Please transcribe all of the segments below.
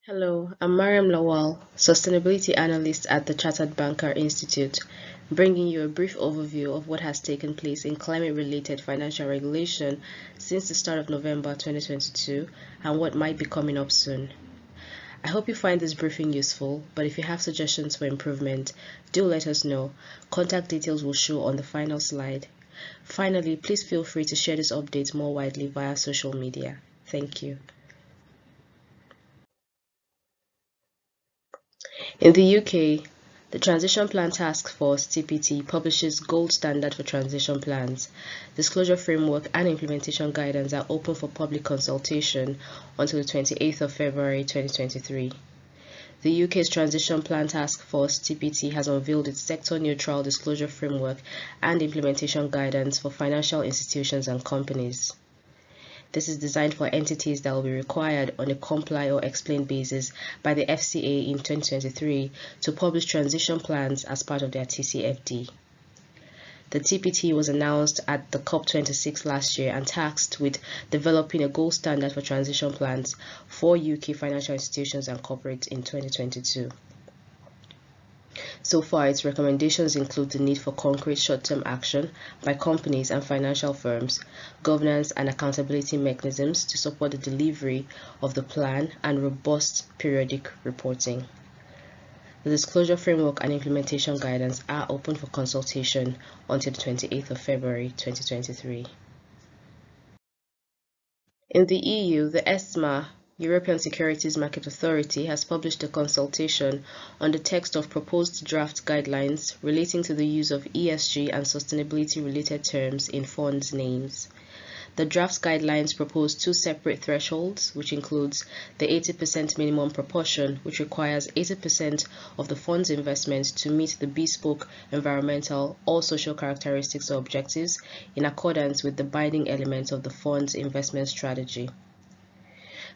Hello, I'm Mariam Lawal, Sustainability Analyst at the Chartered Banker Institute, bringing you a brief overview of what has taken place in climate-related financial regulation since the start of November 2022 and what might be coming up soon. I hope you find this briefing useful, but if you have suggestions for improvement, do let us know. Contact details will show on the final slide. Finally, please feel free to share this update more widely via social media. Thank you. In the UK, the Transition Plan Task Force (TPT) publishes gold standard for transition plans. Disclosure framework and implementation guidance are open for public consultation until the 28th of February 2023. The UK's Transition Plan Task Force (TPT) has unveiled its sector-neutral disclosure framework and implementation guidance for financial institutions and companies. This is designed for entities that will be required on a comply or explain basis by the FCA in 2023 to publish transition plans as part of their TCFD. The TPT was announced at the COP26 last year and tasked with developing a gold standard for transition plans for UK financial institutions and corporates in 2022. So far, its recommendations include the need for concrete short-term action by companies and financial firms, governance and accountability mechanisms to support the delivery of the plan, and robust periodic reporting. The disclosure framework and implementation guidance are open for consultation until the 28th of February 2023. In the EU, the ESMA, European Securities Market Authority, has published a consultation on the text of proposed draft guidelines relating to the use of ESG and sustainability-related terms in funds names. The draft guidelines propose two separate thresholds, which includes the 80% minimum proportion, which requires 80% of the fund's investment to meet the bespoke environmental or social characteristics or objectives in accordance with the binding elements of the fund's investment strategy.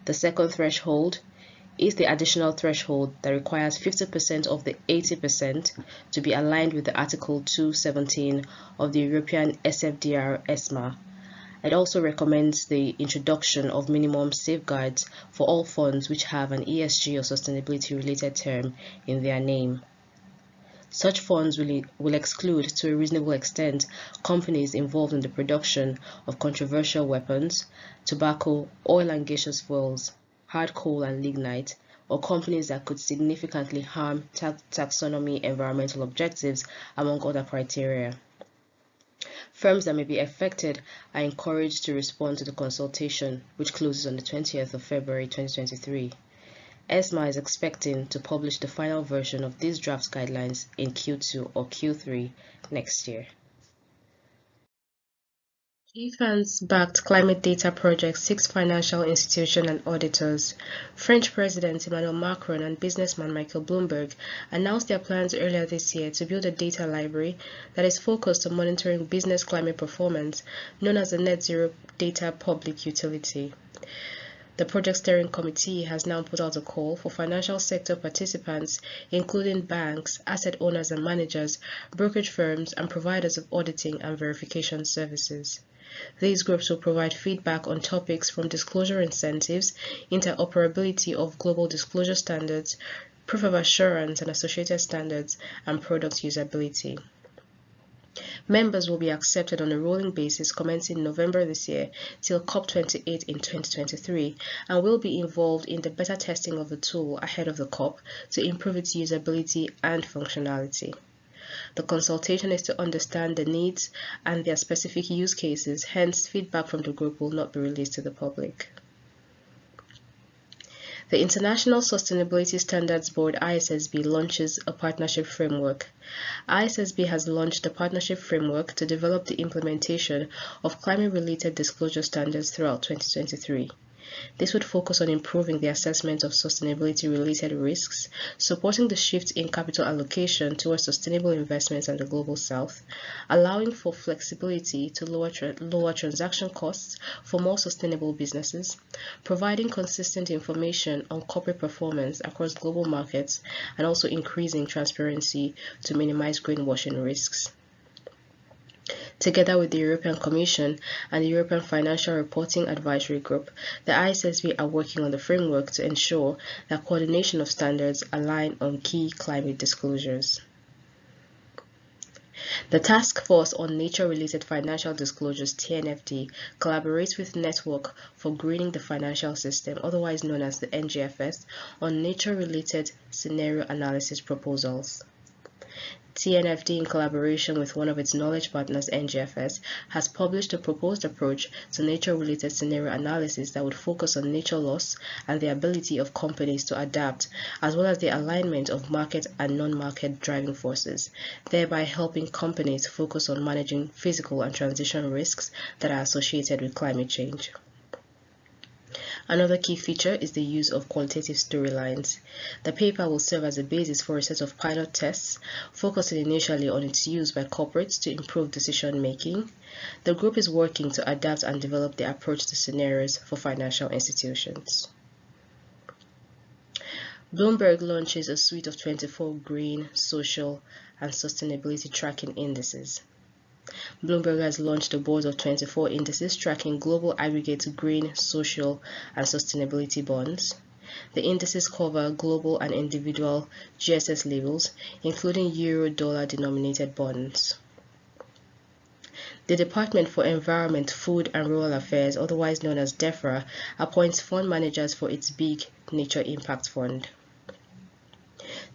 The second threshold is the additional threshold that requires 50% of the 80% to be aligned with the Article 217 of the European SFDR ESMA. It also recommends the introduction of minimum safeguards for all funds which have an ESG or sustainability-related term in their name. Such funds will exclude, to a reasonable extent, companies involved in the production of controversial weapons, tobacco, oil and gaseous fuels, hard coal and lignite, or companies that could significantly harm taxonomy environmental objectives, among other criteria. Firms that may be affected are encouraged to respond to the consultation, which closes on the 20th of February 2023. ESMA is expecting to publish the final version of these draft guidelines in Q2 or Q3 next year. France-backed climate data project seeks financial institutions and auditors. French President Emmanuel Macron and businessman Michael Bloomberg announced their plans earlier this year to build a data library that is focused on monitoring business climate performance, known as the Net Zero Data Public Utility. The Project Steering Committee has now put out a call for financial sector participants, including banks, asset owners and managers, brokerage firms, and providers of auditing and verification services. These groups will provide feedback on topics from disclosure incentives, interoperability of global disclosure standards, proof of assurance and associated standards, and product usability. Members will be accepted on a rolling basis commencing November this year till COP28 in 2023 and will be involved in the beta testing of the tool ahead of the COP to improve its usability and functionality. The consultation is to understand the needs and their specific use cases, hence feedback from the group will not be released to the public. The International Sustainability Standards Board ISSB launches a partnership framework. ISSB has launched a partnership framework to develop the implementation of climate-related disclosure standards throughout 2023. This would focus on improving the assessment of sustainability-related risks, supporting the shift in capital allocation towards sustainable investments in the Global South, allowing for flexibility to lower transaction costs for more sustainable businesses, providing consistent information on corporate performance across global markets, and also increasing transparency to minimize greenwashing risks. Together with the European Commission and the European Financial Reporting Advisory Group, the ISSB are working on the framework to ensure that coordination of standards align on key climate disclosures. The Task Force on Nature-Related Financial Disclosures (TNFD) collaborates with Network for Greening the Financial System, otherwise known as the NGFS, on nature-related scenario analysis proposals. TNFD, in collaboration with one of its knowledge partners, NGFS, has published a proposed approach to nature-related scenario analysis that would focus on nature loss and the ability of companies to adapt, as well as the alignment of market and non-market driving forces, thereby helping companies focus on managing physical and transition risks that are associated with climate change. Another key feature is the use of qualitative storylines. The paper will serve as a basis for a set of pilot tests, focusing initially on its use by corporates to improve decision making. The group is working to adapt and develop the approach to scenarios for financial institutions. Bloomberg launches a suite of 24 green, social, and sustainability tracking indices. Bloomberg has launched a board of 24 indices tracking global aggregate green, social, and sustainability bonds. The indices cover global and individual GSS labels, including euro-dollar denominated bonds. The Department for Environment, Food and Rural Affairs, otherwise known as DEFRA, appoints fund managers for its Big Nature Impact Fund.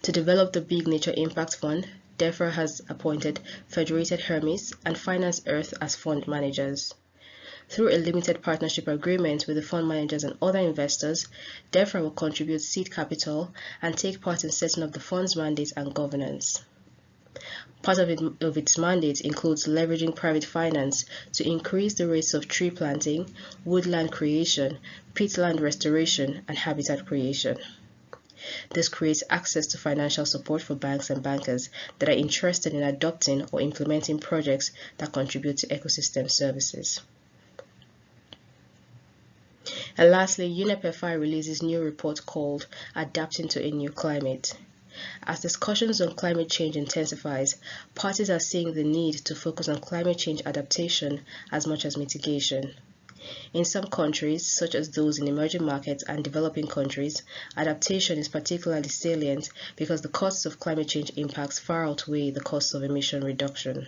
To develop the Big Nature Impact Fund, DEFRA has appointed Federated Hermes and Finance Earth as fund managers. Through a limited partnership agreement with the fund managers and other investors, DEFRA will contribute seed capital and take part in setting up the fund's mandate and governance. Part of its mandate includes leveraging private finance to increase the rates of tree planting, woodland creation, peatland restoration, and habitat creation. This creates access to financial support for banks and bankers that are interested in adopting or implementing projects that contribute to ecosystem services. And lastly, UNEP-FI releases new report called Adapting to a New Climate. As discussions on climate change intensifies, parties are seeing the need to focus on climate change adaptation as much as mitigation. In some countries, such as those in emerging markets and developing countries, adaptation is particularly salient because the costs of climate change impacts far outweigh the costs of emission reduction.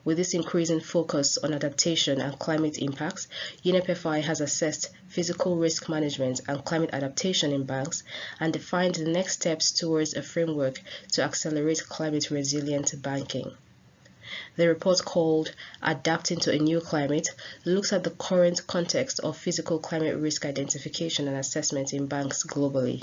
With this increasing focus on adaptation and climate impacts, UNEP-FI has assessed physical risk management and climate adaptation in banks and defined the next steps towards a framework to accelerate climate resilient banking. The report called Adapting to a New Climate looks at the current context of physical climate risk identification and assessment in banks globally.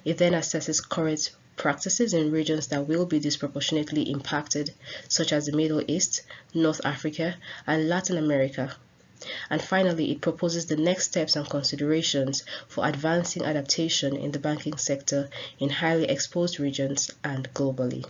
It then assesses current practices in regions that will be disproportionately impacted, such as the Middle East, North Africa, and Latin America. And finally, it proposes the next steps and considerations for advancing adaptation in the banking sector in highly exposed regions and globally.